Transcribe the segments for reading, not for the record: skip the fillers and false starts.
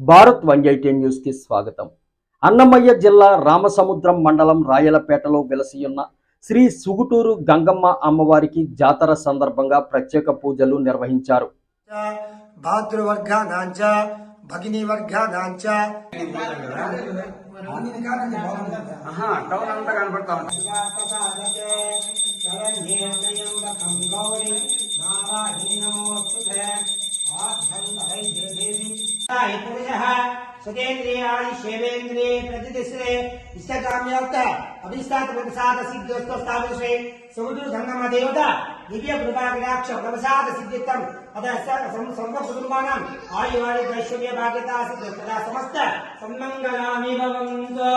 Bharat 180 news కి స్వాగతం. అన్నమయ్య జిల్లా రామసముద్రం మండలం రాయలపేటలో వెలసియున్న శ్రీ సుగుటూరు గంగమ్మ అమ్మవారికి జాతర సందర్భంగా ప్రత్యేక పూజలు నిర్వహించారు. భాతృవర్గానాంచ భగిని వర్గానాంచ सुदेन्द्रियाणि शेवेन्द्रिये प्रतिदिश्रे इष्टकाम्योक्त अभिष्टात् प्रसाद सिद्ध्यस्तु स्थापयसे सुगुटूरु गंगम्म देवता दिव्य कृपाकटाक्ष प्रसाद सिद्धित्तम् अतः सर्व कुटुम्बानां आयुर्वाणि ऐश्वर्य भाग्यता सिद्धिर्तदा समस्त सन्मङ्गलानि भवन्तु.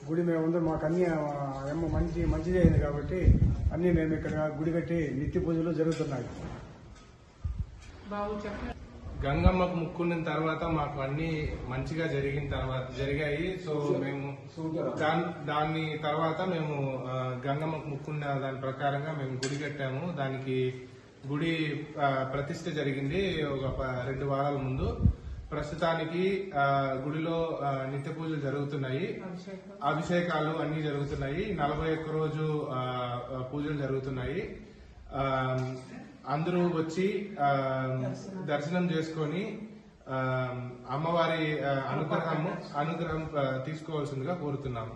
గుడి మేము అందరూ మాకు అన్ని అమ్మ మంచిది అయింది కాబట్టి అన్ని మేము ఇక్కడ గుడి కట్టి నిత్య పూజలు జరుగుతున్నాయి. గంగమ్మకు ముక్కున్న తర్వాత మాకు అన్ని మంచిగా జరిగాయి. సో మేము దాని తర్వాత మేము గంగమ్మకు ముక్కున్న దాని ప్రకారంగా మేము గుడి కట్టాము. దానికి గుడి ప్రతిష్ఠ జరిగింది ఒక 2 వారాల ముందు. ప్రస్తుతానికి గుడిలో నిత్య పూజలు జరుగుతున్నాయి, అభిషేకాలు అన్ని జరుగుతున్నాయి. 41 రోజు పూజలు జరుగుతున్నాయి. అందరూ వచ్చి దర్శనం చేసుకొని అమ్మవారి అనుగ్రహం తీసుకోవాల్సిందిగా కోరుతున్నాము.